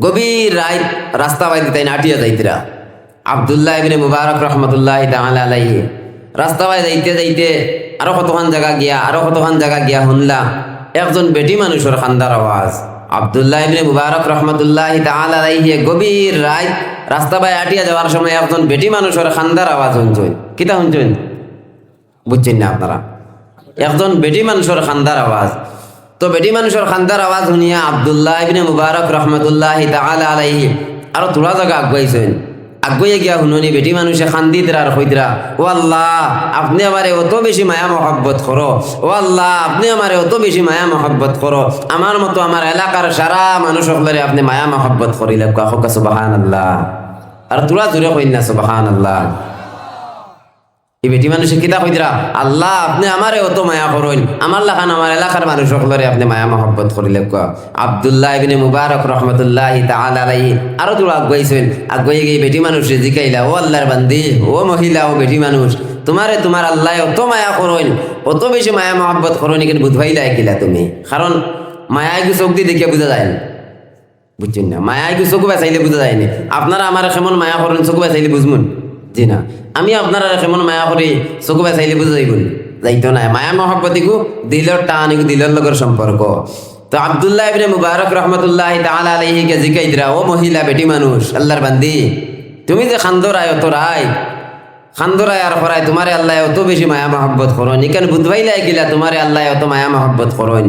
গভীর রাত রাস্তা বাইতে তাই নাটিয়া যাইতরা আব্দুল্লাহ ইবনে মুবারক রহমতুল্লাহ তাআলা আলাইহি রাস্তা বাই যাইতে যাইতে আরো কতখান জায়গা গিয়া শুনলা একজন বেটি মানুষের খান্দার আওয়াজ। আব্দুল্লাহ ইবনে মুবারক রহমতুল্লাহ তাআলা আলাইহি গভীর রাত রাস্তা বাই আটিয়া যাওয়ার সময় একজন বেটি মানুষের খান্দার আওয়াজ শুনছেন। কিতা শুনছেন বুঝছেন না আপনারা? একজন বেটি মানুষের খান্দার আওয়াজ। তো বেটি মানুষের খান্দার আওয়াজ শুনিয়া আব্দুল্লাহ ইবনে মুবারক রহমতুল্লাহ তাআলা আলাইহি আরো থোড়া জায়গা আগুয়াইছেন। আগুয়ে গিয়া শুনুনি বেটি মানুষে খান্দিদরা আর কইদরা, ও আল্লাহ আপনি আমারে অত বেশি মায়া মহব্বত করো, ও আল্লাহ আপনি আমারে অত বেশি মায়া মহব্বত করো, আমার মতো আমার এলাকার সারা মানুষ সকলের আপনি মায়া মহব্বত করিলে কাকা সুবহানাল্লাহ। আর তোরা জোরে কইন না সুবহানাল্লাহ। এই বেটি মানুষে কিতা কইদরা, আল্লাহ আপনি আমারে অত মায়া করুন, আমার লাখান আমার এলাকার মানুষ সকলের আপনি মায়া মহব্বত করিলে। আব্দুল্লাহ ইবনে মুবারক রহমতুল্লাহ তাআলা আলাইহি আরো তোরা আগুয়াইছেন। আগুয়ে গিয়ে বেটি মানুষে জিকাইলা, ও আল্লাহর বান্দি, ও মহিলা, ও বেটি মানুষ, তোমার আল্লাহ অত মায়া করুন, অত বেশি মায়া মহব্বত করুন, কিন্তু বুঝবাইলা কিলা তুমি? কারণ মায়া কি চোখ দিয়ে দেখিয়া বোঝা যায় না, বুঝছেন না? মায়া কি চোখ বাঁচাইলে বোঝা যায়নি। আপনারা আমার কেমন মায়া করেন চোখ বাঁচাইলে বুঝমুন? জি না। আমি আপনারা কেমন মায়া করি চোখ বাঁচাইলে বুঝা যাইবুন? যাইতো না। মায়া মহব্বতিকু দিলর টান, দিলর লগর সম্পর্ক। তো আব্দুল্লাহ ইবনে মুবারক রহমতুল্লাহ তাআলা আলাইহি কে জিকাইদরা, ও মহিলা, বেটি মানুষ, আল্লাহর বান্দি, তুমি যে খান্দরায় অত রায় খান্দরায় আর ফরায় তোমারে আল্লাহ অত বেশি মায়া মহব্বত করুন, এখানে বুধবাইলাই কিলা তোমারে আল্লাহ অত মায়া মহব্বত করুন।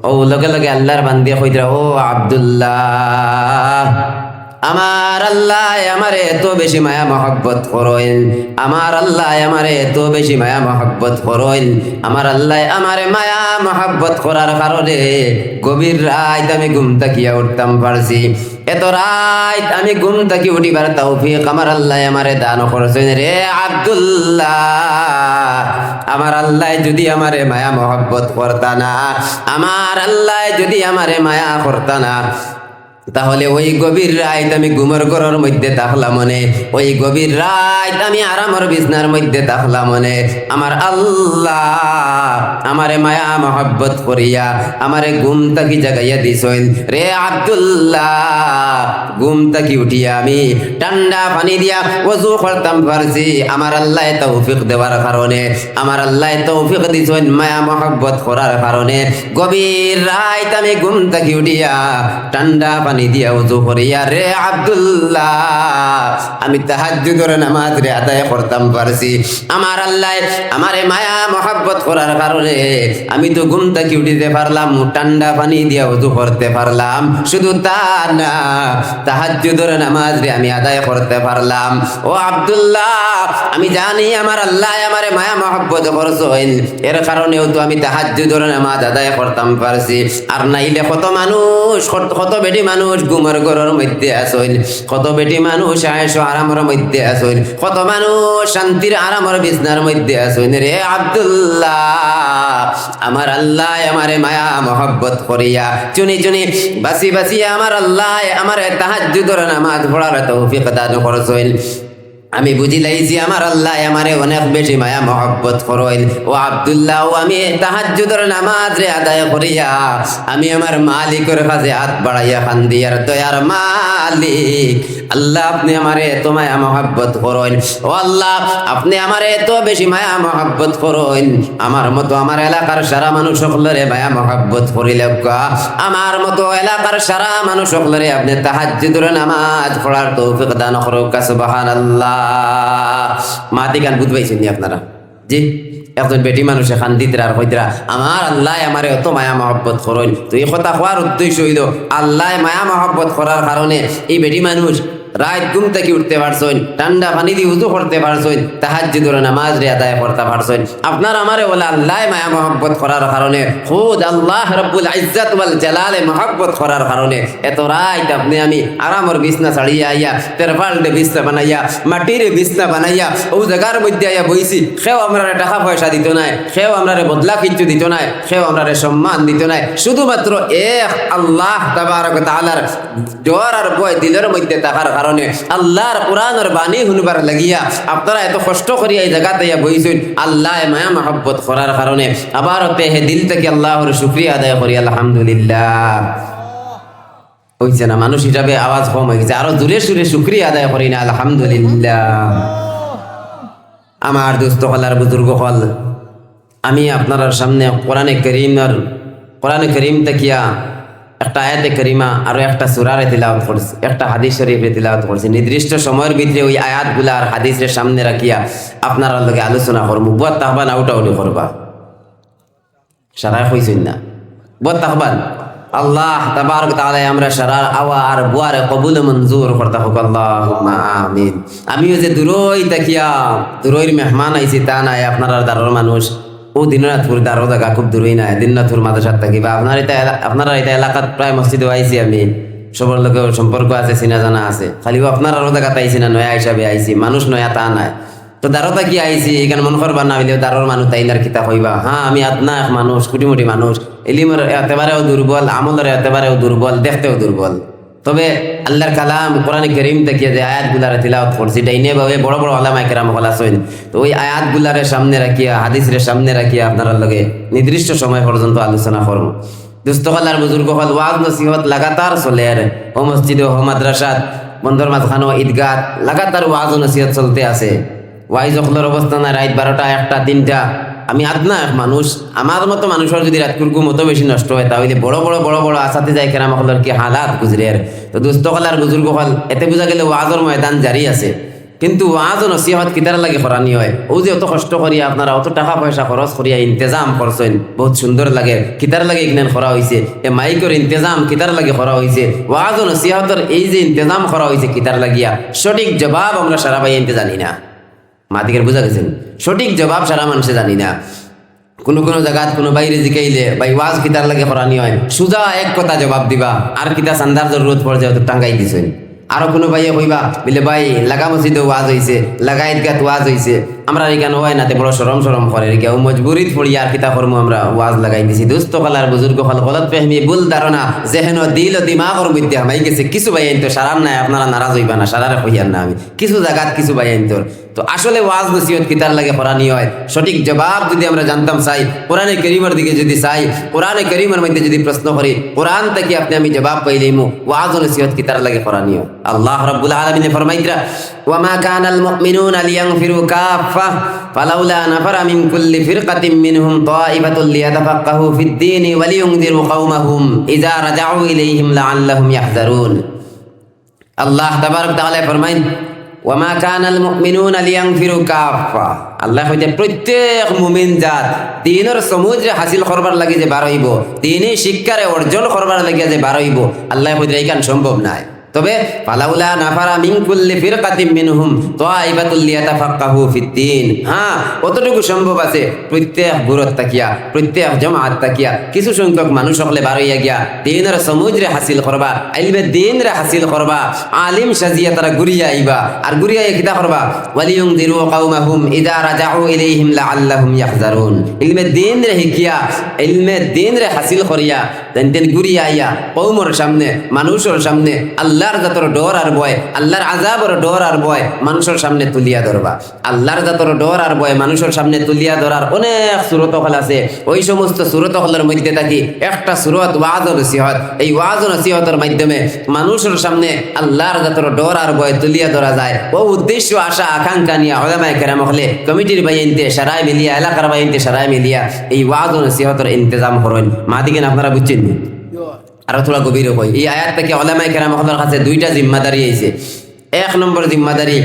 ও লগে লগে আল্লাহর বান্দি কইদরা, ও আব্দুল্লাহ আমার আল্লাহ আমারে এত বেশি মায়া মহব্বত করইন, আমার আল্লাহ আমারে এত বেশি মায়া মহব্বত করইন, আমার আল্লাহ আমারে মায়া মহব্বত করার কারণে গভীর রাত আমি ঘুম তাকিয়া উঠতাম পারছি। এত রাত আমি ঘুম তাকি উঠিবার তৌফিক আমার আল্লাহ আমারে দান করছেন। রে আব্দুল্লাহ, আমার আল্লাহ যদি আমারে মায়া মহব্বত করতা না, আমার আল্লাহ যদি আমারে মায়া করতা না, তাহলে ওই গভীর রাত আমি ঘুমের ঘরের মধ্যে থাকলাম মনে, ওই গভীর রাত আমি আরামের বিছনার মধ্যে থাকলাম মনে। আমার আল্লাহ আমারে মায়া মহব্বত করিয়া আমারে ঘুম তাকি জাগাইয়া দিছেন। রে আব্দুল্লাহ, ঘুম তাকি উঠিয়া আমি ঠান্ডা পানি দিয়া ওযু করতাম পারছি আমার আল্লাহ তৌফিক দেওয়ার কারণে, আমার আল্লাহ তৌফিক দিছেন মায়া মহব্বত করার কারণে। গভীর রাত আমি ঘুম তাকি উঠিয়া ঠান্ডা পানি দিয়া ওযু করিয়া রে আব্দুল্লাহ আমি তাহাজ্জুদের নামাজ রে আদায় করতাম পারছি। আমার আল্লাহ আমারে মায়া মহব্বত করার কারণে আমি তো ঘুম থেকে উঠিতে পারলাম, ঠান্ডা পানি দিয়া ওযু করতে পারলাম। শুধু তা না, তাহাজ্জুদের নামাজ রে আমি আদায় করতে পারলাম। ও আব্দুল্লাহ, আমি জানি আমার আল্লাহ আমারে মায়া মহব্বত করছেন, এর কারণেও তো আমি তাহাজ্জুদের নামাজ আদায় করতাম পারছি। আর নাইলে কত মানুষ, কত বেটি মানুষ ঘুমের ঘরের মধ্যে আসইন, কত বেটি মানুষ আয়েশ আরামের মধ্যে আসইন, কত মানুষ শান্তির আরামের বিছনার মধ্যে আসইন। রে আব্দুল্লাহ, আমার আল্লাহ আমারে মায়া মহব্বত করিয়া চুনি চুনি বাসি বাসি আমার আল্লাহ আমারে তাহাজ্জুদের নামাজ পড়ার তৌফিক দান করছেন। আমি বুঝি লাইছি আমার আল্লাহ আমারে অনেক বেশি মায়া মহব্বত করইন। ও আব্দুল্লাহ, আমি তাহাজ্জুদের নামাজ রে আদায় করিয়া আমি আমার মালিকের কাছে হাত বাড়াইয়া কান্দি, আর দয়ার মালিক আল্লাহ আপনি আমারে এত মায়া মহব্বত করইন, ও আল্লাহ আপনি আমারে এত বেশি মায়া মহব্বত করইন, আমার মতো আমার এলাকার সারা মানুষ সকলের মায়া মহব্বত করিলে আমার মতো এলাকার সারা মানুষ সকলের আপনি তাহাজ্জুদের নামাজ পড়ার তৌফিক দান করুক। সুবহানাল্লাহ। মাতি গান বুঝবাইছেন আপনারা? জি, একজন বেটি মানুষ এখান দিতরা আর কইতরা, আমার আল্লাহ আমারে অত মায়া মহব্বত করইন। তো এই কথা কোয়ার উদ্দেশ্য হইল আল্লাহ মায়া মহব্বত করার কারণে এই বেটি মানুষ রাত ঘুম থেকে উঠতে পারছেন, ঠান্ডা পানি দিয়ে উযু করতে পারছেন, তাহাজ্জুদের নামাজ রে আদায় করতে পারছেন। আপনার আমারে বলে আল্লাহ মায়া মহব্বত করার কারণে, খুদ আল্লাহ রাব্বুল ইজ্জত ওয়াল জালালে মহব্বত করার কারণে এত রাত আপনি আমি আরামের বিছনা ছাড়িয়া আইয়া তেরপালটে বিছনা বানাইয়া মাটির বিছনা বানাইয়া ও জায়গার মধ্যে আইয়া বইছি। সেও আমরা টাকা পয়সা দিত নাই, সেও আমরা বদলা কিচ্ছু দিত নাই, সেও আমরা সম্মান দিত নাই, শুধুমাত্র এক আল্লাহ তাবারক ওয়া তাআলার ডর আর ভয় দিলের মধ্যে থাকার কারণে, আল্লাহর কোরআনের বাণী শুনবার লাগিয়া আপনারা এত কষ্ট করিয়া এই জায়গাতে বইছেন আল্লাহ মায়া মহব্বত করার কারণে। আবার হে দিল থেকে আল্লাহর শুকরিয়া আদায় করি আলহামদুলিল্লাহ। হইছে না, মানুষ হিসাবে আওয়াজ কম হয়ে গেছে। আরো জোরে সুরে শুকরিয়া আদায় করি না আলহামদুলিল্লাহ। আমার দোস্ত হলার বুজুর্গ হল, আমি আপনার সামনে কোরআনে করিম তাকিয়া একটা আয়াতে করিমা আরো একটা সূরারে তিলাওয়াত করছি, একটা হাদিস শরীফে তিলাওয়াত করছি। নির্দিষ্ট সময়ের ভিতরে ওই আয়াতগুলা আর হাদিসের সামনে রাখিয়া আপনার লগে আলোচনা করবো। বুয়ার তাহবান আউটাউটি করবা, সারা হইছেন না? বুয়ার তাহবান আল্লাহ তাবারক তাআলা আমরা সারা আওয়া আর বুয়ারে কবুল মঞ্জুর করতে হোক, আল্লাহুম্মা আমিন। আমিও যে দূরই তাকিয়া দূরইর মেহমান আইছি তা নাই, আপনার দারোর মানুষ। ও দিননাথপুর দারো জায়গা খুব দূরই নাই, দিননাথপুর মাদ্রাসার থাকি বা আপনারা এটা এলাকাত প্রায় মসজিদে আইছি। আমি সবার লোকের সম্পর্ক আছে, চিনা জানা আছে, খালি আপনার আরো জায়গাত আইছি না, নয়া হিসাবে আইছি। মানুষ নয়া তা নাই, তো দারোতা কি আইছি এখানে মন করবার না হইলেও দারোর মানুষ তাই নার কিতা হইবা। হ্যাঁ, আমি আত্মা এক মানুষ, কুটিমুটি মানুষ, এলিমের একেবারেও দুর্বল, আমলের একেবারেও দুর্বল, দেখতেও দুর্বল। তবে আল্লাহর কালাম কোরআনে কারীম থেকে যে আয়াতগুলারে তিলাওয়াত করছি, ডাইনে ভাবে বড় বড় ওলামায়ে কেরাম হল আছেন, তো ওই আয়াতগুলারে সামনে রাখিয়া, হাদিসের সামনে রাখিয়া আপনারা লগে নির্দিষ্ট সময় পর্যন্ত আলোচনা করব। দুস্থ হল আর বুজুর্গ হল, ওয়াজ নসিহত লাগাতার চলে, আর ও মসজিদে ও মাদ্রাসাত বন্দর মাঝখানো ঈদগাহ লাগাতার ওয়াজ নসিহত চলতে আছে। ওয়াইজ অখলার অবস্থা না, রাত 12টা 1টা 3টা। আমি আদনা এক মানুষ, আমার মতো মানুষের যদি রাতকুরকু মতো বেশি নষ্ট হয় তাহলে বড় বড় বড় বড় আসাতে যায় কেরাম হলার কি হালাত গুজরে। তো দুস্থ হলার বুজুর্গ হল, এতে বোঝা গেলে ওয়াজর ময়দান জারি আছে, কিন্তু ওয়াজ ও নসিহত কিতার লাগে করানি হয়। ও যে অত কষ্ট করিয়া আপনারা অত টাকা পয়সা খরচ করিয়া ইন্তজাম করছেন, বহুত সুন্দর লাগে। কিতার লাগে ইগনান করা হয়েছে, এ মাইকের ইন্তজাম কিতার লাগে করা হয়েছে, ওয়াজ ও নসিহতের এই যে ইন্তজাম করা হয়েছে কিতার লাগিয়া, সঠিক জবাব আমরা সারা ভাই এনতে জানি না। মাদিকের বুঝা গেছেন, সঠিক জবাব সারা মানুষে জানি না। কোনো জায়গাত কোনো বাইরে জিকাইলে ভাই ওয়াজ কিতার লাগে করানি হয়, সুজা এক কথা জবাব দিবা, আর কিতা সান্দার জরুরত পড়ে যায় তো টাঙ্গাই দিছেন। আরো কোনো ভাইয়ে কইবা বলে ভাই লাগা মসজিদে ওয়াজ হইছে, লাগা ঈদগাহ ওয়াজ হইছে, আমরা এখানে হয় নাতে বড় সরম করে রেখে ও মজবুরিত পড়ি আর কিতা করবো আমরা ওয়াজ লাগাই দিছি। দুস্থ কলার বুজুর্গ ফল গলত ফেহমি ভুল ধারণা যেহেন দিল দিমাগর মধ্যে হামাই গেছে। কিছু ভাই আইন তো সারার নাই, আপনারা নারাজ হইবা না, সারারে কইয়ার না আমি, কিছু জায়গাত কিছু ভাই আইন তোর। তো আসলে ওয়াজ নসিহত কিতার লাগে করানি হয়, সঠিক জবাব যদি আমরা জানতাম চাই, কোরআনে কারীমের দিকে যদি চাই, কোরআনে কারীমের মধ্যে যদি প্রশ্ন করি, কোরআন থেকে আপনি আমি জবাব পাইলেইমু ওয়াজ নসিহত কিতার লাগে করানি হয়। আল্লাহ রাব্বুল আলামিন ফরমাইতরা, ওয়া মা কানাল মুমিনুনা লিয়ানফিরু কাফা ফালাউলা নাফারা মিন কুল্লি ফিরকাতিন মিনহুম তাইফাতুল লিয়াতাফাক্কাহু ফিদ-দীন ওয়া লিয়ুনযিরু কওমাহুম ইযা রাজাউ ইলাইহিম লাআল্লাহুম ইয়াহযারুন। আল্লাহ তাবারক তাআলা ফরমাইন, ওয়া মা কানাল মুমিনুনা লিয়ানফিরু কাফা, আল্লাহ কইতে প্রত্যেক মুমিন জাত দ্বীনের সমুদ্রে হাসিল করবার লাগি যে বার হইব, দ্বীনি শিক্ষারে অর্জন করবার লাগি যে বার হইব, আল্লাহ কইতে এইখান সম্ভব নাই। তবে ফালাউলা নাফারা মিন কুল্লি ফিরকাতিন মিনহুম তাইফাতুল লিয়াতাফাক্কাহু ফিদ-দীন, হ্যাঁ কতটুকু সম্ভব আছে প্রত্যেক বুরত তাকিয়া, প্রত্যেক জামাত তাকিয়া কিছু সংখ্যক মানুষ হলে বার হইয়া গিয়া দ্বীনের সমুদ্রে হাসিল করবা, ইলমে দ্বীন রে হাসিল করবা, আলিম সাজিয়া তারা ঘুরিয়া আইবা, আর ঘুরিয়া কিতা করবা, ওয়ালিয়ুনযিরু কওমাহুম ইযা রাজাউ ইলাইহিম লাআল্লাহুম ইয়াহযারুন। ইলমে দ্বীন রে হিকিয়া, ইলমে দ্বীন রে হাসিল করিয়া তেন ঘুরিয়া আইয়া কওমের সামনে, মানুষের সামনে আল্লাহর জাতর ডর আর ভয়, আল্লাহর আযাবের ডর আর ভয় মানুষের সামনে তুলিয়া ধরবা। আল্লাহর জাতর ডর আর ভয় মানুষের সামনে তুলিয়া ধরার অনেক সূরত হল আছে। ওই সমস্ত সূরত হলের মধ্যে থাকি একটা সূরত ওয়াজ ও নসিহত। এই ওয়াজ ও নসিহতের মাধ্যমে মানুষের সামনে আল্লাহর জাতর ডর আর ভয় তুলিয়া ধরা যায়। ও উদ্দেশ্য আশা আকাঙ্ক্ষা নিয়ে উলামায়ে কেরাম হলে কমিটির বাইনতে সারায় মিলিয়া, এলাকার বাইনতে সারায় মিলিয়া এই ওয়াজ ও নসিহতের ইন্তজাম করেন। মাদিকেন আপনারা বুঝছেন? আরো থোড়া গভীর কই, এই আয়াত থেকে উলামায়ে কেরাম হলের কাছে দুইটা জিম্মাদারি আইছে। এক নম্বর জিম্মাদারি,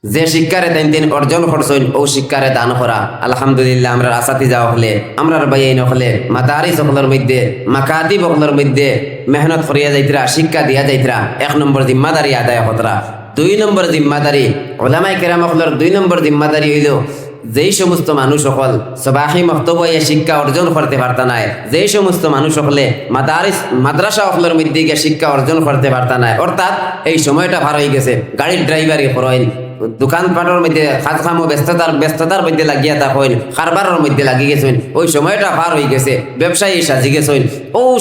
যে শিক্ষারে তিন অর্জন করছেন ও শিক্ষারে দান করা। আলহামদুলিল্লাহ আমরা আসাতি যাওয়া হলে, আমরা বাইন হলে, মাদারিস হলের মধ্যে, মাকাতিব হলের মধ্যে মেহনত করিয়া যাইতরা, শিক্ষা দিয়া যাইতরা, এক নম্বর জিম্মাদারি আদায় হতরা। দুই নম্বর জিম্মাদারি উলামায়ে কেরাম হলের দুই নম্বর জিম্মাদারি হইল, যেই সমস্ত মানুষ সকল সবাহি মক্তব্যে শিক্ষা অর্জন করতে পারতা নাই, যেই সমস্ত মানুষ সকলে মাদ্রাসা সকলের মধ্যে গিয়ে শিক্ষা অর্জন করতে পারতা নাই, অর্থাৎ এই সময়টা ভার হয়ে গেছে, গাড়ির ড্রাইভারি করেন, দোকানপাটের মধ্যে কাজ কাম ব্যস্ততার মধ্যে লাগিয়া থাকেন, কারবারের মধ্যে লাগি গেছেন, ওই সময়টা পার হয়ে গেছে, ব্যবসায়ী সাজি গেছেন।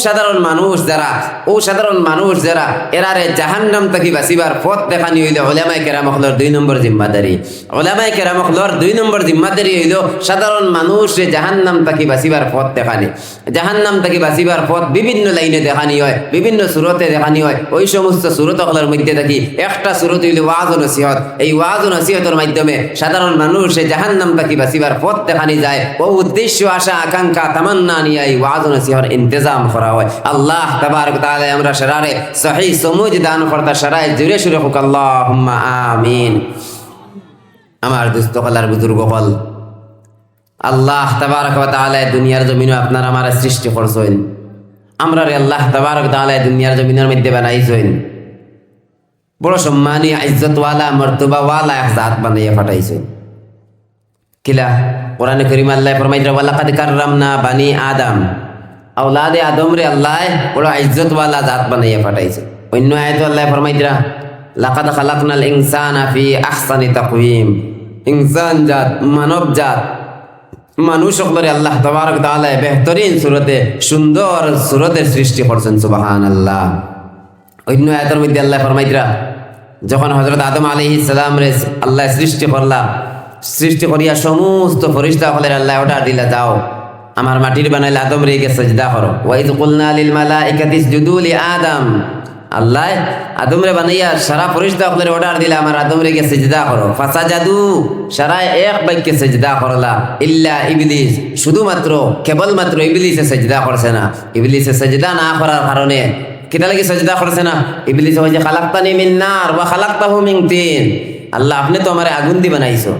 সাধারণ মানুষ যারা এরারে জাহান্নাম থেকে বাঁচিবার পথ দেখানি হইল উলামায়ে কেরামহলর 2 নম্বর জিম্মাদারি। উলামায়ে কেরামহলর 2 নম্বর জিম্মাদারি হইল সাধারণ মানুষে জাহান্নাম থেকে বাঁচিবার পথ দেখানি। জাহান্নাম থেকে বাঁচিবার পথ বিভিন্ন লাইনে দেখানি হয়, বিভিন্ন সুরতে দেখানি হয়। ওই সমস্ত সুরতগুলোর মধ্যে থাকি একটা সুরত হইল ওয়াজ ও নসিহত। এই ওয়াজ ও নসিহতের মাধ্যমে সাধারণ মানুষে জাহান্নাম থেকে বাঁচিবার পথ দেখানি যায়। ও উদ্দেশ্য, আশা, আকাঙ্ক্ষা, তামান্না নিয়ে এই ওয়াজ ও নসিহতের ইন্তজাম করা হয়। আল্লাহ তাবারক ওয়া তাআলা আমরা শরারে সহিহ সমুজ দান করতা শরায় জুড়ে সুরে হোক আল্লাহুম্মা আমিন। আমার দোস্ত কলার বুজুর্গ হল, আল্লাহ তাবারক ওয়া তাআলা দুনিয়ার জমিনে আপনার আমার সৃষ্টি করছেন। আমরা রে আল্লাহ তাবারক ওয়া তাআলা দুনিয়ার জমিনের মধ্যে বানাইছেন। বড় সম্মানী, ইজ্জতওয়ালা, মর্তবাওয়ালা এক জাত বানাইয়া পাঠাইছেন। কিলা কোরআনে কারীম আল্লাহ ফরমাইরা ওয়ালাকাদ কাররামনা বানি আদম, আওলাদে আদম রে আল্লাহ বড় ইজ্জতওয়ালা জাত বানাইয়া পাঠাইছে। অন্য আয়াতে আল্লাহ ফরমাইরা লাকাদ খালাকনাল ইনসানা ফি আহসানি তাকওয়িম, ইনসান জাত, মানব জাত, মানুষ সকলের আল্লাহ তাবারক ওয়া তাআলা বেহতরিন সুরতে, সুন্দর সুরতের সৃষ্টি করছেন। সুবহানাল্লাহ। অন্য আয়াতের মধ্যে আল্লাহ ফরমাইরা যখন হযরত আদম আলাইহিস সালাম রে আল্লাহ সৃষ্টি করিয়া সমস্ত ফেরেশতা সকলের আল্লাহ অর্ডার দিলা, যাও আমার মাটির বানাইলে আদম রে গিয়ে সিজদা করো। ওয়া ইয কুলনা লিল মালাইকাতি ইসজুদু লি আদম, আল্লাহ আদম রে বানাইয়া সারা ফেরেশতা সকলের অর্ডার দিলা আমার আদম রে গিয়ে সিজদা করো। ফাসাজাদু, সারা এক বাক্যে সিজদা করলা, ইল্লা ইবলিস, শুধুমাত্র কেবলমাত্র ইবলিসে সিজদা করছে না। ইবলিসে সিজদা না করার কারণে কিতা লাগি সিজদা করছে না? ইবলিস হইছে খালাকতানি মিন নার ওয়া খালাকতাহু মিন তিন, আল্লাহ আপনি তো আমারে আগুন দিয়ে বানাইছো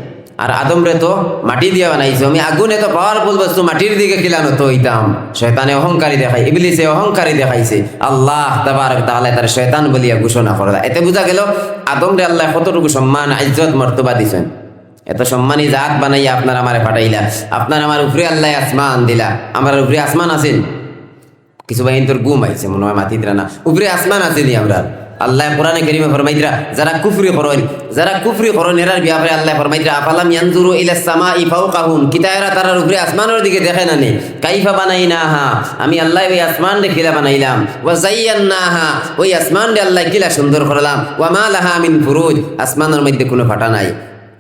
আর আদম রে তো মাটি দিয়ে বানাইছো, আমি আগুন এত পাওয়ারফুল বস্তু মাটির দিকে খিলানো তো হইতাম। শয়তানে অহংকারী দেখাই, ইবলিসে অহংকারী দেখাইছে। আল্লাহ তাবারক ওয়া তাআলা তার শয়তান বলিয়া ঘোষণা করলা। এতে বোঝা গেল আদম রে আল্লাহ কতটুকু সম্মান, ইজ্জত, মর্তবা দিছেন। এত সম্মানী জাত বানাইয়া আপনার আমারে পাঠাইলা। আপনার আমার উপরে আল্লাহ আসমান দিলা। আমার উপরে আসমান আছেন, কিছু বাহিনী তোর গুম আইছে মনে হয় মাতিদ্রা না, উপরে আসমান আছে নি আমরা। আল্লাহ কোরআনে কারীমে ফরমাইদ্রা যারা কুফরি করেন এরার ব্যাপারে আল্লাহ ফরমাইদ্রা আফালাম ইয়ানজুরু ইলাস সামাই ফাওকাহুম, কিতায়রা তারার উপরে আসমানের দিকে দেখে না নে, কাইফা বানাইনাহা, আমি আল্লাহ ওই আসমান রে কিলা বানাইলাম, ওয়া যায়্যানাহা, ওই আসমান রে আল্লাহ কিলা সুন্দর করলাম, ওয়া মা লাহা মিন ফুরুজ, আসমানের মধ্যে কোনো ফাটা নাই।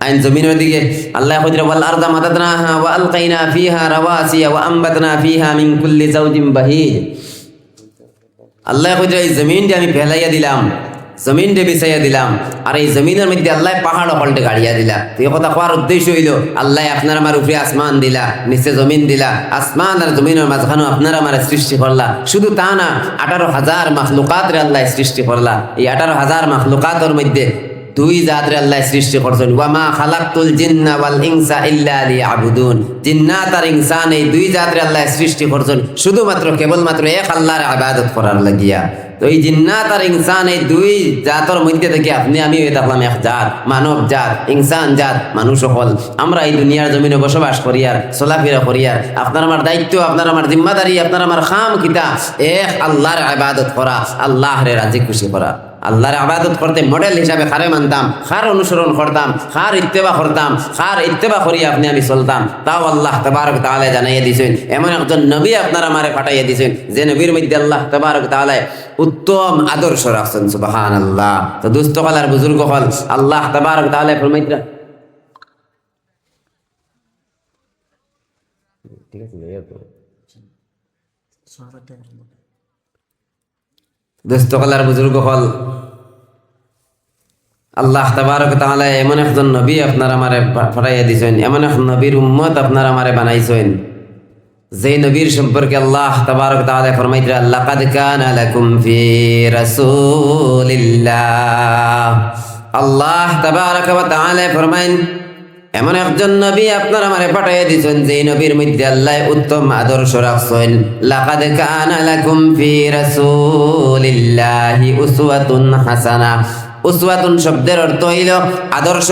আইন জমিনের দিকে আল্লাহ কইরা ওয়াল আরদা মাদাদনাহা ওয়া আলকাইনা ফিহা রাওয়াসিয়া ওয়া আমবাতনা ফিহা মিন কুল্লি যাওজিন বাহিজ, আল্লাহ কইরা এই জমিনটা আমি ফেলাইয়া দিলাম, জমিনটা বিছাইয়া দিলাম, আর এই জমিনের মধ্যে আল্লাহ পাহাড় পাল্টে গাড়িয়া দিলা। এই কথা কোয়ার উদ্দেশ্য হইল আল্লাহ আপনার আমার উপরে আসমান দিলা, নিচে জমিন দিলা, আসমান আর জমিনের মাঝখানে আপনার আমার সৃষ্টি করলা। শুধু তা না, 18,000 মাখলুকাতের আল্লাহ সৃষ্টি করলা। এই 18,000 মাখলুকাতের মধ্যে 2 জাতের আল্লাহ সৃষ্টি করছেন। ওয়া মা খালাকতুল জিন্না ওয়াল ইনসা ইল্লা লিয়াবুদুন, জিন্নাত আর ইনসান এই 2 জাতের আল্লাহ সৃষ্টি করছেন শুধুমাত্র কেবলমাত্র এক আল্লাহর ইবাদত করার লাগিয়া। তো এই জিন্নাত আর ইনসান এই 2 জাতের মধ্যে থেকে আপনি আমি হয়ে থাকলাম এক জাত, মানব জাত, ইনসান জাত, মানুষ সকল। আমরা এই দুনিয়ার জমিনে বসবাস করি আর চলাফেরা করি আর আপনার আমার দায়িত্ব, আপনার আমার জিম্মাদারি, আপনার আমার খাম কিতা এক আল্লাহর ইবাদত করা, আল্লাহরে রাজি খুশি করা। আল্লাহর ইবাদত করতে মডেল হিসাবে খারে মানতাম, খার অনুসরণ করতাম, খার ইত্তেবা করতাম, খার ইত্তেবা করি আপনি আমি চলতাম। তাও আল্লাহ তাবারক ওয়া তাআলা জানাইয়া দিয়েছেন, এমন একজন নবী আপনার আমারে পাঠাইয়া দিয়েছেন যে নবীর মধ্যে আল্লাহ তাবারক ওয়া তাআলা উত্তম আদর্শ রাখছেন। সুবহানাল্লাহ। তো দুস্থ কলার বুজুর্গ হল আল্লাহ তাবারক ওয়া তাআলা ফরমাইতরা, ঠিক আছে দুস্থ কলার বুজুর্গ হল আল্লাহ তাবারক ওয়া তাআলা এমন একজন নবী আপনার আমারে পাঠাইয়া দিয়েছেন, এমন এক নবীর উম্মত আপনার আমারে বানাইছেন যে নবীর সম্পর্কে আল্লাহ তাবারক ওয়া তাআলা ফরমাইতরা লাকাদ কানা লাকুম ফি রাসূলিল্লাহ। আল্লাহ তাবারক ওয়া তাআলা ফরমাইন এমন একজন নবী আপনার আমারে পাঠাইয়া দিয়েছেন যে নবীর মধ্যে আল্লাহ উত্তম আদর্শ রাখছেন। লাকাদ কানা লাকুম ফি রাসূলিল্লাহি উসওয়াতুন হাসানাহ, উসওয়াতুন শব্দের অর্থ হইল আদর্শ।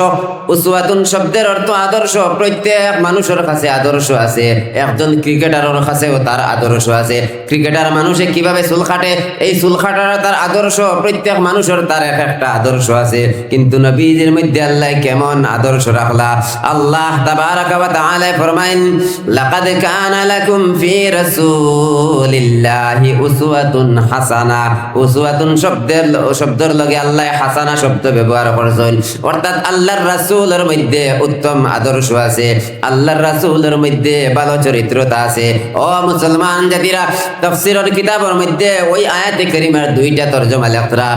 উসওয়াতুন শব্দের অর্থ আদর্শ। প্রত্যেক মানুষের কাছে আদর্শ আছে। একজন ক্রিকেটারের কাছেও তার আদর্শ আছে। ক্রিকেটার মানুষে কিভাবে চুল কাটে, এই চুল কাটার তার আদর্শ। প্রত্যেক মানুষের তার এক একটা আদর্শ আছে। কিন্তু নবীজির মধ্যে আল্লাহ কেমন আদর্শ রাখলা? আল্লাহ তাবারাকা ওয়া তাআলা ফরমাইন, লাকাদ কানা লাকুম ফি রাসূলিল্লাহি উসওয়াতুন হাসানা। উসওয়াতুন শব্দের লগে আল্লাহ হাসানা শব্দ ব্যবহার করেছেন, অর্থাৎ আল্লাহর রাসূলের মধ্যে উত্তম আদর্শ আছে, আল্লাহর রাসূলের মধ্যে ভালো চরিত্রতা আছে। ও মুসলমান জাতিরা, তাফসীরের কিতাবের মধ্যে ওই আয়াতে কারিমার দুইটা তরজমা লেখরা।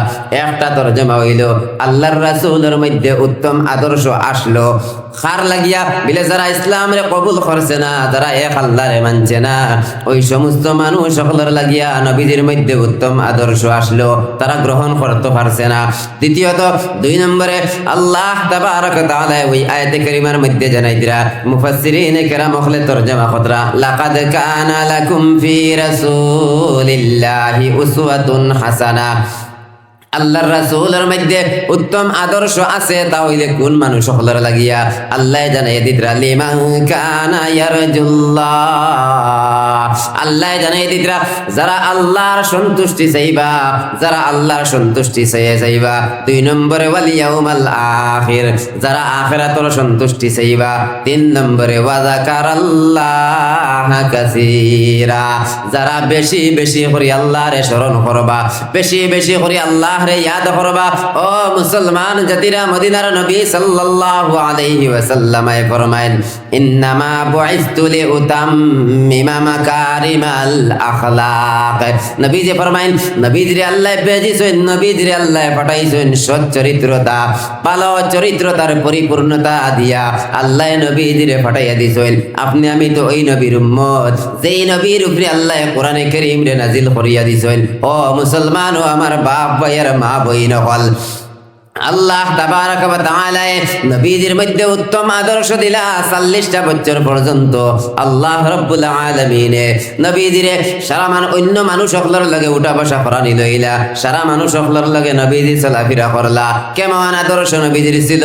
একটা তরজমা হইল আল্লাহর রাসূলের মধ্যে উত্তম আদর্শ আসলো খার লাগিয়া বিলে যারা ইসলামরে কবুল করছে না, যারা এক আল্লাহরে মানছে না, ওই সমস্ত মানুষ সকলের লাগিয়া নবীজির মধ্যে উত্তম আদর্শ আসলো, তারা গ্রহণ করতে পারছে না। দ্বিতীয়ত 2 নম্বরে আল্লাহ তাবারক ওয়া তাআলা ওই আয়াতে কারিমার মধ্যে জানাই দিরা, মুফাসসিরিন কেরাম হলে তরজমা কতরা, লাকাদ কানা লাকুম ফি রাসূলিল্লাহি উসওয়াতুন হাসানা। আল্লাহর রাসূলের মধ্যে উত্তম আদর্শ আছে, তাহলে কোন মানুষ সকলের লাগিয়া? আল্লাহ জানাই দিতরা, লিমান কানা ইয়ারজুল্লাহ। আল্লাহ জানাই দিতরা, যারা আল্লাহর সন্তুষ্টি চাইবা, যারা আল্লাহর সন্তুষ্টি চাইবা। 2 নম্বরে ওয়াল ইয়াউমাল আখির, যারা আখিরাতের সন্তুষ্টি চাইবা। 3 নম্বরে ওয়া যাকারাল্লাহ কাসীরা, যারা বেশি বেশি করে আল্লাহরে স্মরণ করবা, বেশি বেশি করে আল্লাহ রে ইয়াদ করবা। ও মুসলমান জাতিরা, মদিনার নবী সাল্লাল্লাহু আলাইহি ওয়াসাল্লাম ফরমায়েন, ইন্নামা বুইসতু লিউতাম্মিমা মাকারিমাল আখলাক। নবীজি ফরমায়েন, নবীজিরে আল্লাহ পেয়েছেন, নবীজিরে আল্লাহ পাঠাইছেন সৎ চরিত্রতা, ভালো চরিত্রতার পরিপূর্ণতা দিয়া আল্লাহ নবীজিরে পাঠাইয়া দিয়েছেন। আপনি আমি তো ওই নবীর উম্মত, যেই নবীর উপরে আল্লাহ কোরআনে কারীম রে নাজিল করিয়া দিয়েছেন। ও মুসলমান, ও আমার বাপ ভাইয়ের মা বইন হল, আল্লাহ তাবারাকা ওয়া তাআলা নবীদের মধ্যে উত্তম আদর্শ দিলা 40টা বছর পর্যন্ত। আল্লাহ রাব্বুল আলামিন নবীদের সারা অন্য মানুষ সকলের লগে উঠা বসা করানি লইলা, সারা মানুষ সকলের লগে নবীজি চলাফেরা করলা। কেমন আদর্শ নবীজির ছিল?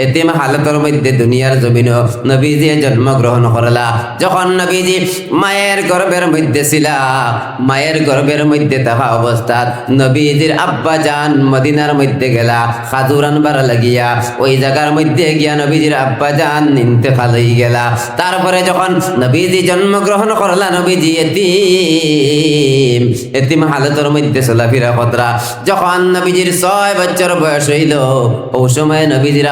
এতিম হালতের মধ্যে দুনিয়ার জমিনে নবীজি জন্মগ্রহণ করলা। যখন নবীজি মায়ের গর্ভের মধ্যে ছিলা, মায়ের গর্ভের মধ্যে থাকা অবস্থাত নবীজির আব্বা জান মদিনার মধ্যে গেলা খাজুর আনবার লাগিয়া। ওই জায়গার মধ্যে গিয়া নবীজির আব্বা জান ইন্তেকাল হয়ে গেলা। তারপরে যখন নবীজি জন্মগ্রহণ করলা, নবীজি এতিম হালতের মধ্যে চলাফেরা কতরা। যখন নবীজির 6 বছর বয়স হইল, ওই সময় নবীজির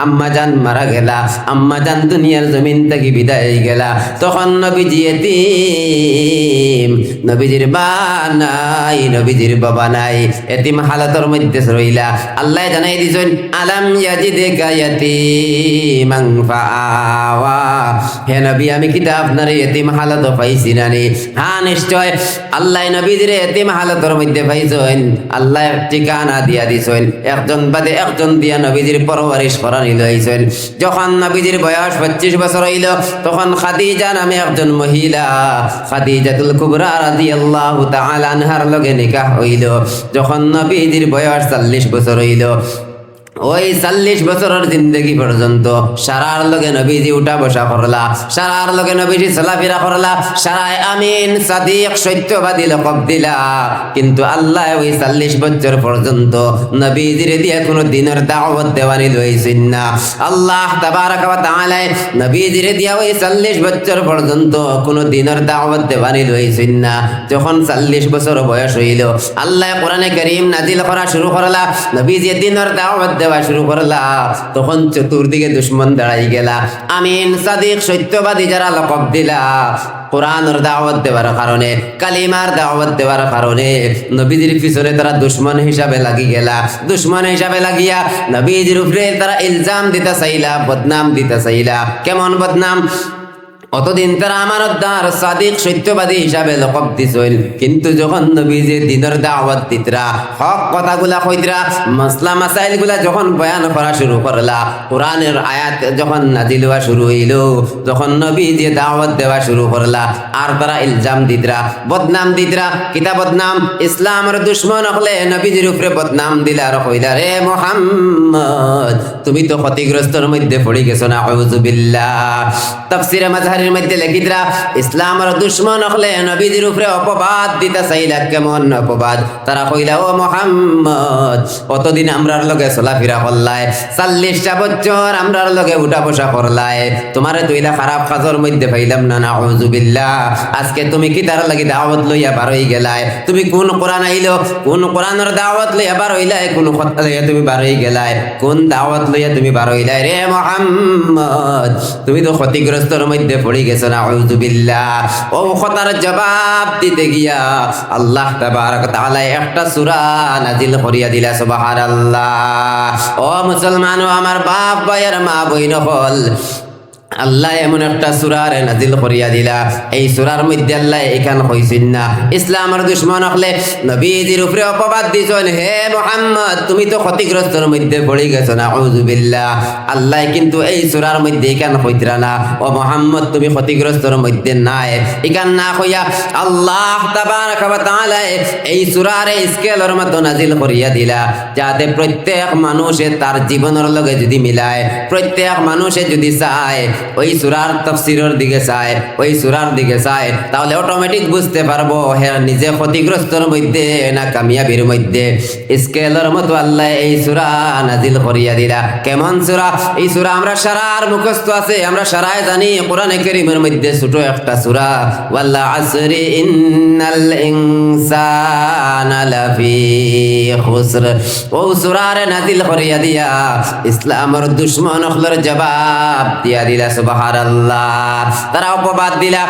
আম্মা জান মারা গেলা, আম্মা জান দুনিয়ার জমিন থেকে বিদায় হয়ে গেলা। তখন নবীজি এতিম, নবীজির মা নাই, নবীজির বাবা নাই, এতিম হালতের মধ্যে রইলা। আল্লাহ জানাই দিছেন, আলাম ইয়াজিদকা ইয়াতীমান ফাআওয়া। হে নবী, আমি কি আপনার এতিম হালত পাইছি না নি? হ্যাঁ, নিশ্চয় আল্লাহ নবীদের এতিম হালতের মধ্যে পাইছেন। আল্লাহ ঠিকানা দিয়া দিছেন, একজন বাদে একজন দিয়া নবীজির পরওয়ারিশ করা নিলাইছেন। যখন নবীজির বয়স 25 বছর হইল, তখন খাদিজা নামে একজন মহিলা, খাদিজাতুল কুবরা রাদিয়াল্লাহু তাআলা আনহার লগে নিকাহ হইল। যখন নবীজির বয়স 40 বছর হইল, ওই 40 বছরের জিন্দগি পর্যন্ত সারার লগে নবীজি উঠা বসা করলা, সারার লগে নবীজি চলাফেরা করলা, সারায় আমিন সাদিক সত্যবাদী লকব দিলা। কিন্তু আল্লাহ ওই 40 বছর পর্যন্ত নবীজির দিয়ে কোনো দিনের দাওয়াত দেওয়ানি লইছেন না। আল্লাহ তাবারাকা ওয়া তাআলা নবীজির দিয়া ওই 40 বছর পর্যন্ত কোনো দিনের দাওয়াত দেওয়ানি লইছেন না। যখন 40 বছর বয়স হইল, আল্লাহ কোরআনে কারীম নাজিল করা শুরু করলা, নবীজি দিনের দাওয়াত দেওয়া শুরু করলা। তখন চতুর্দিকে দুশ্মন দাঁড়াই গেলা। আমিন সাদিক সত্যবাদী যারা লকব দিলা, কোরআনের দাওয়াত দেওয়ার কারণে, কালিমার দাওয়াত দেওয়ার কারণে নবীজির পিছনে তারা দুশ্মন হিসাবে লাগি গেলা। দুশ্মন হিসাবে লাগিয়া নবীজির উপরে তারা ইলজাম দিতে চাইলা, বদনাম দিতে চাইলা। কেমন বদনাম? অতদিন তারা আমানতদার সাদিক সত্যবাদী হিসাবে লকব দিছিল, কিন্তু যখন নবীজি দিনের দাওয়াত দিতরা, হক কথাগুলা কইতরা, মাসলা মাসাইল গুলা যখন বয়ান করা শুরু করলা, কোরআনের আয়াত যখন নাজিল হওয়া শুরু হইল, যখন নবীজি দাওয়াত দেওয়া শুরু করলা, আর তারা ইলজাম দিতরা, বদনাম দিতরা। কিতা বদনাম? ইসলামের দুশ্মন হলে নবীজির উপরে বদনাম দিলা আর কইলা, রে মুহাম্মদ তুমি তো ক্ষতিগ্রস্তর মধ্যে পড়ে গেছো না, আউযু বিল্লাহ। তাফসীরে মাযহারের মধ্যে লেখিতরা, ইসলামের দুশ্মন হলে নবীজির উপরে অপবাদ দিতে চাইলা। কেমন অপবাদ? তারা কইলা, ও মুহাম্মদ অতদিন আমরার লগে চলাফেরা করলায়, 40টা বছর আমরার লগে উঠা বসা করলায়, তোমারে তুইলা খারাপ কাজের মধ্যে পাইলাম না, নাউযু বিল্লাহ। আজকে তুমি কি তার লাগি দাওয়াত লইয়া বার হই গেলায়? তুমি কোন কোরআন আইলো? কোন কোরআনের দাওয়াত লইয়া বার হইলাই? কোন কথা লইয়া তুমি বার হই গেলায়? কোন দাওয়াত লইয়া তুমি বার হইলাই? রে মুহাম্মদ তুমি তো ক্ষতিগ্রস্তর মধ্যে পড়ে গেছো না, আউযু বিল্লাহ। ও কথার জবাব দিতে গিয়া আল্লাহ তাবারক ওয়া তাআলা একটা সূরা নাজিল করিয়া দিলা, সুবহানাল্লাহ। ও মুসলমান, ও আমার বাপ ভাইয়ের মা বইন হল, আল্লাহ এমন একটা সূরা নাজিল করিয়া দিলা, এই সূরার মধ্যে আল্লাহ এখান কইছেন না ইসলামের দুশমন হলে নবীজির উপরে অপবাদ দিছেন, হে মুহাম্মদ তুমি তো ক্ষতিগ্রস্তর মধ্যে পড়ে গেছো না, আউযু বিল্লাহ। আল্লাহ কিন্তু এই সূরার মধ্যে এখান কইতরা না, ও মুহাম্মদ তুমি ক্ষতিগ্রস্তর মধ্যে নাই, এখান না কইয়া আল্লাহ তাবারক ওয়া তাআলা এই সূরার স্কেলের মতো নাজিল করিয়া দিলা, যাতে প্রত্যেক মানুষে তার জীবনের লগে যদি মিলায়, প্রত্যেক মানুষে যদি চায় ওই সূরার তাফসীরের দিকে চায়, ওই সূরার দিকে চায়, তাহলে অটোমেটিক বুঝতে পারবো হে নিজে ক্ষতিগ্রস্তর মধ্যে না কামিয়াবির মধ্যে। স্কেলের মতো আল্লাহ এই সূরা নাজিল করিয়া দিলা। কেমন সূরা? এই সূরা আমরা সারার মুখস্থ আছে, আমরা সারায় জানি, কোরআনে কারীমের মধ্যে ছোট একটা সূরা, ওয়াল আসরি ইন্নাল ইনসানা লাফি খুসর। ও সূরার নাজিল করিয়া দিয়া ইসলামের দুশমন হলর জবাব দিয়া দিলা, সুবহানাল্লাহ। তারা অপবাদ দিলা,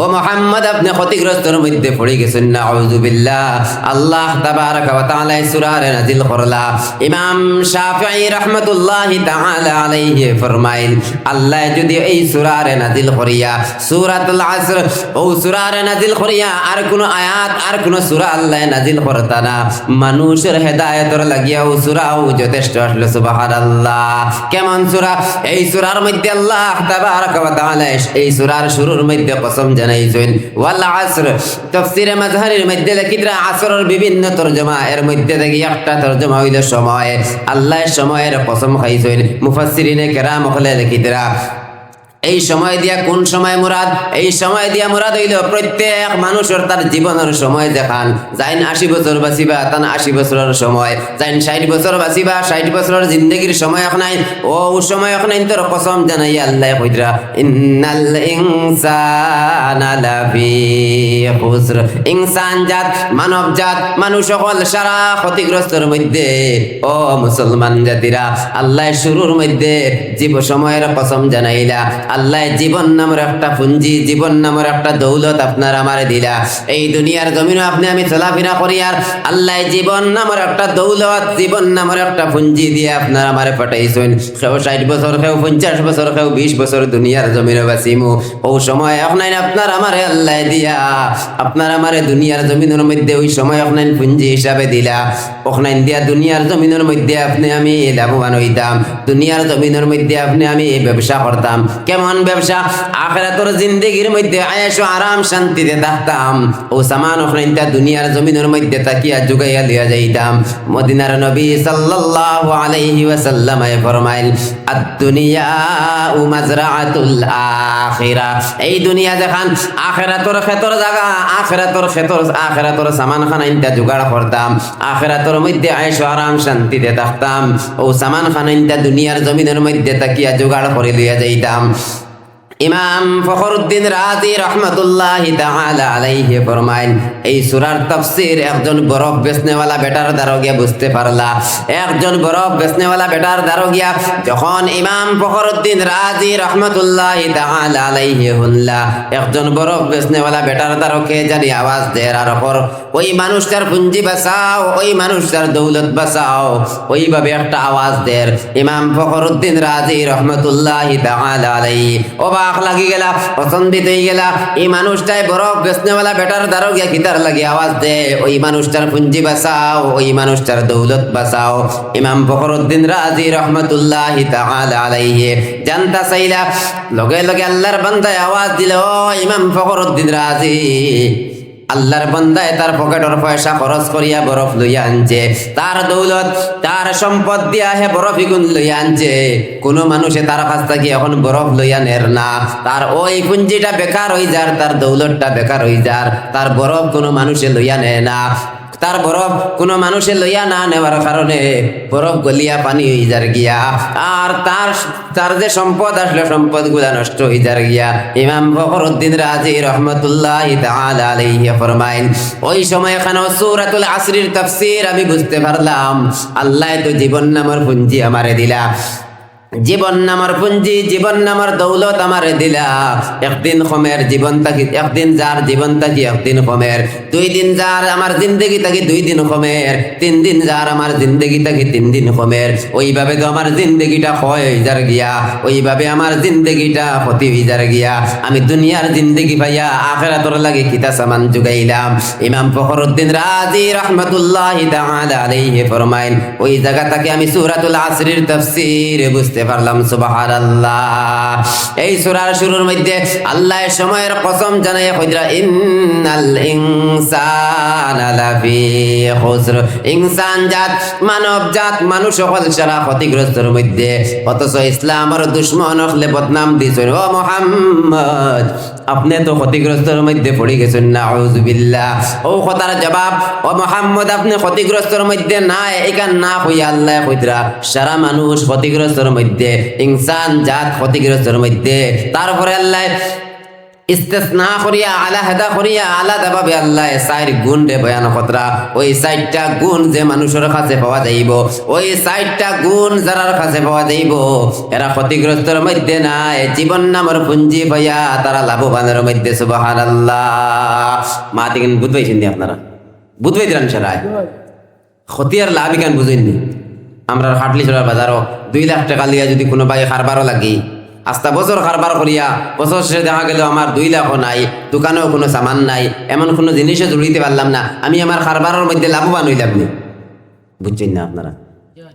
ও মুহাম্মদ আপনি ক্ষতিগ্রস্তর মধ্যে পড়ে গেছেন না, আউযু বিল্লাহ। আল্লাহ তাবারক ওয়া তাআলা সূরা নাজিল করলা। ইমাম শাফিঈ রাহমাতুল্লাহি তাআলা আলাইহি ফরমাইল, আল্লাহ যদি এই সূরা নাজিল করিয়া সূরাতুল আসর ও সূরা নাজিল করিয়া আর কোন আয়াত আর কোন সূরা আল্লাহ নাজিল করতা না, মানুষের হেদায়েতের লাগিয়া ও সূরাও যথেষ্ট আসলে, সুবহানাল্লাহ। কেমন সূরা? এই সূরার মধ্যে আল্লাহ তাবারক ওয়া তাআলা এই সূরার শুরুর মধ্যে কসম জানাইছেন ওয়াল আসর। তাফসীরে মাযহারের মধ্যে লেখিতরা আসরের বিভিন্ন তরজমা, এর মধ্যে থেকে একটা তরজমা হইল সময়, আল্লাহ সময়ের কসম খাইছেন। মুফাসসিরিনে কেরাম হলে লেখিতরা এই সময় দিয়া কোন সময় মুরাদ? এই সময় দিয়া মুরাদ হইল প্রত্যেক মানুষের তার জীবনের সময় দেখান। যাইন 80 বছর বাঁচিবা, তান 80 বছরের সময়, যাইন 60 বছর বাঁচিবা, 60 বছরের জিন্দগির সময় নাই, ও সময় নাই তোর কসম জানাই আল্লাহ কইরা, ইন্নাল ইনসানা লাফি খুসর। ইনসান জাত, মানব জাত, মানুষ সকল সারা ক্ষতিগ্রস্তর মধ্যে। ও মুসলমান জাতিরা, আল্লাহ শুরুর মধ্যে জীব সময়ের কসম জানাইলা। আল্লাহ জীবন নামের একটা পুঞ্জি, জীবন নামের একটা দৌলত আপনার আমারে দিলা। এই দুনিয়ার জমিনে আপনি আমি চলাফেরা করি, আর আল্লাহ জীবন নামের একটা দৌলত, জীবন নামের একটা পুঞ্জি দিয়ে আপনার আমারে পাঠাইছেন। কেউ 60 বছর, কেউ 50 বছর, কেউ 20 বছর দুনিয়ার জমিনে বাঁচিমু। ও সময় আপনার আপনার আমারে আল্লাহ দিয়া, আপনার আমারে দুনিয়ার জমিনের মধ্যে ওই সময় আপনার পুঞ্জি হিসাবে দিলা। ওখানে দিয়া দুনিয়ার জমিনের মধ্যে আপনি আমি লাভবান হইতাম, দুনিয়ার জমিনের মধ্যে আপনি আমি ব্যবসা করতাম। কেমন ব্যবসা? আখিরাতের জিন্দেগির মধ্যে আয়েশ ও আরাম শান্তিতে থাকতাম। ও সামান ওখানে দুনিয়ার জমিনের মধ্যে তাকিয়া জুগাইয়া দিয়া যাইতাম। মদিনার নবী সাল্লাল্লাহু আলাইহি ওয়াসাল্লাম ফরমাইল, আদ-দুনিয়া মাযরাআতুল আখিরা। এই দুনিয়া দেখান আখিরাতের ক্ষেতর জায়গা, আখিরাতের সামান খানা ইনতা জোগাড় করতাম, আখিরাতের মধ্যে আয়েশ ও আরাম শান্তিতে থাকতাম। ও সামান খানা ইনতা দুনিয়ার জমিনের মধ্যে তাকিয়া জোগাড় করে লিয়া যাইতাম। ইমাম ফখরুদ্দিন রাজি রহমতুল্লাহি তাআলা আলাইহি ফরমাইন, এই সূরার তাফসীর একজন বরফ বেচনেওয়ালা বেটার দ্বারা গিয়া বুঝতে পারলা। একজন বরফ বেচনেওয়ালা বেটার দ্বারা গিয়া যখন ইমাম ফখরুদ্দিন রাজি রহমতুল্লাহি তাআলা আলাইহি হুনলা, একজন বরফ বেচনেওয়ালা বেটার দ্বারা কে জানি আওয়াজ দেয়, আর ওই মানুষটার পুঞ্জি বাঁচাও, ওই মানুষটার দৌলত বাঁচাও। ওইভাবে একটা আওয়াজ দের ইমাম ফখরুদ্দিন রাজি রহমতুল্লাহি তাআলা আলাইহি অবাক লাগি গেলা, পছন্দিত হয়ে গেলা। এই মানুষটাই বরফ বেচনেওয়ালা বেটার দ্বারও গিয়া কিতার লাগি আওয়াজ দে, ওই মানুষটার পুঞ্জি বাঁচাও, ওই মানুষটার দৌলত বাঁচাও। ইমাম ফখরুদ্দিন রাজি রহমতুল্লাহি তাআলা আলাইহি জানতা চাইলা, লগে লগে আল্লাহর বান্দায় আওয়াজ দিল, ও ইমাম ফখরুদ্দিন রাজি, আল্লাহর বান্দায় তার পকেটের পয়সা খরচ করিয়া বরফ লইয়া আনছে, তার দৌলত তার সম্পদ দিয়া হে বরফ ইগুন লইয়া আনছে। কোন মানুষে তার কাছ থেকে এখন বরফ লইয়া নের না, তার ওই পুঞ্জিটা বেকার হয়ে যার, তার দৌলতটা বেকার হয়ে যার, তার বরফ কোনো মানুষে লইয়া নেয় না। তার বরফ কোনো মানুষে লইয়া না নেওয়ার কারণে বরফ গলিয়া পানি হয়ে যার গিয়া, আর তার যে সম্পদ আসলে সম্পদ গুলা নষ্ট হয়ে যার গিয়া। ইমাম ফখরুদ্দিন রাজি রহমতুল্লাহি তাআলা আলাইহি ফরমাইন, ওই সময় এখানে সূরাতুল আসরির তাফসীর আমি বুঝতে পারলাম, আল্লাহ তো জীবন নামের পুঞ্জি আমারে দিলা, জীবন নামার পুঞ্জি, জীবন নামার দৌলত আমারে দিলা। একদিন কমের জীবন থাকি, একদিন যার জীবন থাকি একদিন কমের, 2 দিন যার আমার জিন্দগি থাকি 2 দিন কমের, 3 দিন যার আমার জিন্দগি থাকি 3 দিন কমের। ওইভাবে তো আমার জিন্দগিটা ক্ষয় হয়ে যার গিয়া, ওইভাবে আমার জিন্দগিটা ক্ষতি হয়ে যার গিয়া। আমি দুনিয়ার জিন্দগি ভাইয়া আখিরাতের লাগে কিতা সামান জুগাইলাম। ইমাম ফখরুদ্দিন রাজি রহমতুল্লাহি তাআলা আলাইহি ফরমাইন, ওই জায়গা থেকে আমি সূরাতুল আসরির তাফসীর বুঝতে পারলাম। সুবহানাল্লাহ। এই সূরার শুরুর মধ্যে আল্লাহ সময়ের কসম জানাইয়া কইরা, ইন্নাল ইনসানা লাফি খুসর, ইনসান জাত মানব জাত মানুষ সকল সারা ক্ষতিগ্রস্তের মধ্যে। অথচ ইসলামের দুশমন হলে বদনাম দিছেন, ও মুহাম্মদ আপনি তো ক্ষতিগ্রস্তের মধ্যে পড়ে গেছেন, নাউযুবিল্লাহ। ও কথার জবাব, ও মুহাম্মদ আপনি ক্ষতিগ্রস্তের মধ্যে নাই, এখান না হইয়া আল্লাহ কইরা সারা মানুষ ক্ষতিগ্রস্তের মধ্যে, ইনসান জাত ক্ষতিগ্রস্তের মধ্যে। তারপরে আল্লাহ ইস্তেসনা করিয়া আলাদা করিয়া আলাদাভাবে আল্লাহ 4 গুণ রে বয়ান কতরা। ওই 4টা গুণ যে মানুষের কাছে পাওয়া যাইব, ওই 4টা গুণ যারার কাছে পাওয়া যাইব, এরা ক্ষতিগ্রস্তের মধ্যে নাই, জীবন নামের পুঞ্জি পাইয়া তারা লাভবানের মধ্যে। সুবহানাল্লাহ। মা দিকেন বুঝবাইছেন নি আপনারা? বুঝবাইতেন সারায় ক্ষতি আর লাভ কেন বুঝেননি? আমরা হাটলি চলার বাজারও 2 লাখ টাকা লিয়া যদি কোনো ভাই কারবারও লাগি, আস্তা বছর কারবার করিয়া বছর শেষে দেখা গেল আমার 2 লাখও নাই, দোকানেও কোনো সামান নাই, এমন কোনো জিনিসও জুড়িতে পারলাম না, আমি আমার কারবারের মধ্যে লাভবান হইলাম না। বুঝছেন না আপনারা?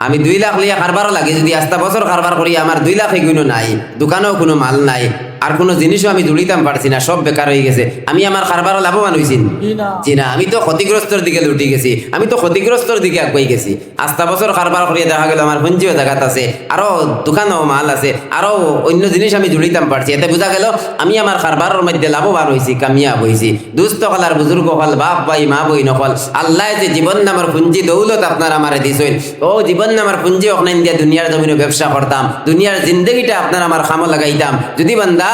আমি 2 লাখ লিয়া কারবারও লাগে, যদি আস্তা বছর কারবার করি আমার 2 লাখ এগুলো নাই, দোকানেও কোনো মাল নাই, আর কোনো জিনিসও আমি জুড়িতাম পারছি না, সব বেকার হয়ে গেছে, আমি আমার কারবারও লাভবান হয়েছি জি না? আমি তো ক্ষতিগ্রস্তর দিকে লুটি গেছি, আমি তো ক্ষতিগ্রস্তর দিকে আগুয়াই গেছি। আস্তা বছর কারবার করিয়া দেখা গেল আমার পুঞ্জিও জায়গাত আছে, আরো দোকানেও মাল আছে, আরো অন্য জিনিস আমি জুড়িতাম পারছি। এতে বোঝা গেল আমি আমার কারবারের মধ্যে লাভবান হয়েছি, কামিয়াব হয়েছি। দুস্থ হলার বুজুর্গ হল, বাপ ভাই মা বই নকল, আল্লাহ যে জীবন নামের পুঞ্জি দৌলত আপনার আমার দিছেন, ও জীবন নামের পুঞ্জি ওখানে দিয়ে দুনিয়ার জমিনে ব্যবসা করতাম, দুনিয়ার জিন্দগিটা আপনার আমার খামো লাগাইতাম। যদি বান্দা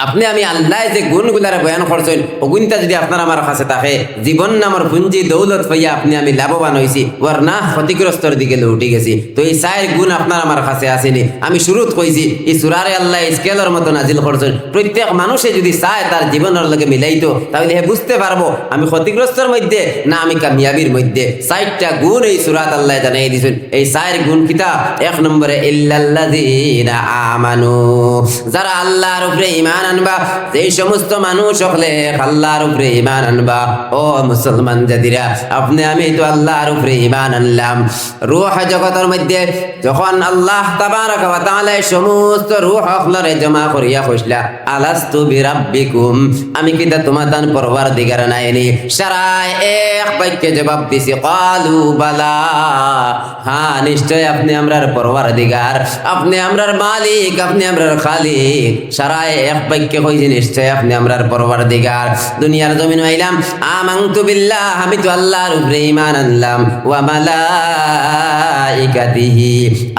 আপনি আমি আল্লাহ যে গুণগুলার বয়ান করছেন, ওগুনটা যদি আপনার আমার কাছে থাকে, জীবন নামের পুঞ্জি দৌলত পাইয়া আপনি আমি লাভবান হয়েছি, ওর না ক্ষতিগ্রস্তর দিকে উঠে গেছি। তো এই 4 গুণ আপনার আমার কাছে আসেনি। আমি শুরুত কইছি এই সূরারে আল্লাহ স্কেলের মতো নাজিল করছেন। প্রত্যেক মানুষে যদি চায় তার জীবনের লগে মিলাইতো, তাহলে হে বুঝতে পারবো আমি ক্ষতিগ্রস্তর মধ্যে না আমি কামিয়াবির মধ্যে। 4টা গুণ এই সূরাত আল্লাহ জানাই দিয়েছেন। এই 4 গুণ কিতা? 1 নম্বরে ইল্লাল্লাযীনা আমানু, যারা আল্লাহর উপরে ঈমান আনবা, যেই সমস্ত মানুষ হলে আল্লাহর উপরে ঈমান আনবা। ও মুসলমান জাতিরা, আপনি আমি তো আল্লাহর উপরে ঈমান আনলাম। রূহ জগতের মধ্যে যখন আল্লাহ তাবারাকা ওয়া তাআলা সমস্ত রূহ হলরে জমা করিয়া কইলা, আলাস্তু বিরাব্বিকুম, আমি কি তোমাদের পরওয়ারদিগার নাইনি? সারায় এক বাক্যে জবাব দিছি, ক্বালু বালা, হ্যাঁ নিশ্চয় আপনি আমরার পরওয়ারদিগার, আপনি আমরার মালিক, আপনি আমরার খালিক। সারায় এক বাক্যে কইছি নিশ্চয় আপনি আমরার পরওয়ারদিগার। দুনিয়ার জমিন আইলাম, আমানতু বিল্লাহ, আমি তো আল্লাহর উপরে ঈমান আনলাম, ওয়া মালাইকাতিহি,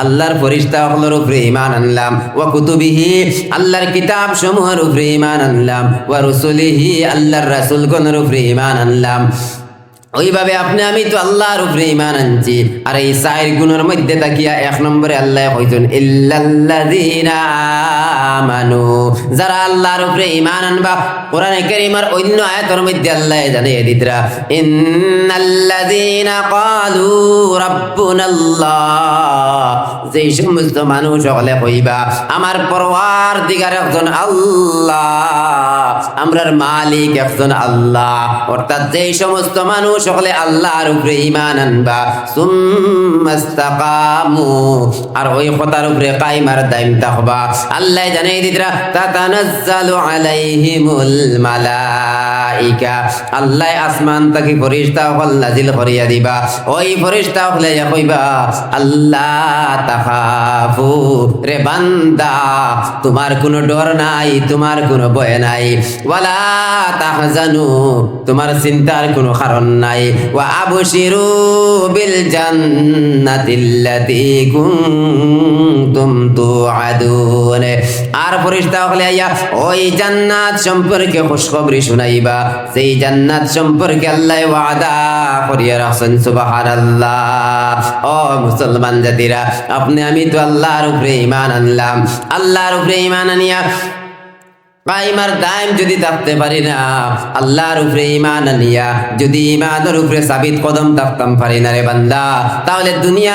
আল্লাহর ফেরেশতা সকলের উপরে ঈমান আনলাম, ওয়া কুতুবিহি, আল্লাহর কিতাব সমূহের উপরে ঈমান আনলাম, ওয়া রুসুলিহি, আল্লাহর রাসূলগণের উপরে ঈমান আনলাম। ওইভাবে আপনি আমি তো আল্লাহর উপরে ঈমান আনছি। আর এই চার গুণের মধ্যে তাকিয়া 1 নম্বরে আল্লাহ কইছেন ইল্লাল্লাযীনা আমানু, যারা আল্লাহর উপরে ঈমান আনবা। কোরআনে কারীমের অন্য আয়াতের মধ্যে আল্লাহ জানিয়ে দিতরা ইন্নাল্লাযীনা ক্বালু রাব্বুনাল্লাহ, যেই সমস্ত মানুষ হলে কইবা আমার পরওয়ারদিগার একজন আল্লাহ, আমরার মালিক একজন আল্লাহ। অর্থাৎ যেই সমস্ত মানুষ সকলে আল্লাহর উপরে ঈমান আনবা, সুম্মাস্তাকামু, আর ওই কথার উপরে কায়েমার দাইম থাকবা, আল্লাহ জানাই দিতরা তাতানাজ্জালু আলাইহিমুল মালাইকা, আল্লাহ আসমান থেকে ফেরেশতা হল নাজিল করিয়া দিবা। ওই ফেরেশতা হলে কইবা আল্লাহ তাখাফু, রে বান্দা তোমার কোনো ডর নাই, তোমার কোনো ভয় নাই, ওয়ালা তাহজানু, তোমার চিন্তার কোনো কারণ নাই, ওয়া আবশিরু বিল জান্নাতিল্লাতী কুনতুম তুআদুন, আর ফেরেশতা হলে আইয়া ওই জান্নাত সম্পর্কে খুশখবরি শুনাইবা, সেই জান্নাত সম্পর্কে আল্লাহ ওয়াদা করিয়া রাখছেন। সুবহানাল্লাহ। ও মুসলমান জাতিরা, আপনি আমি তো আল্লাহর উপরে ঈমান আনলাম। আল্লাহর উপরে ঈমান আনিয়া কায়েমার দাইম যদি থাকতে পারি না, আল্লাহর উপরে ঈমান আনিয়া যদি ঈমানের উপরে সাবিত কদম থাকতাম পারি না রে বান্দা, তাহলে দুনিয়া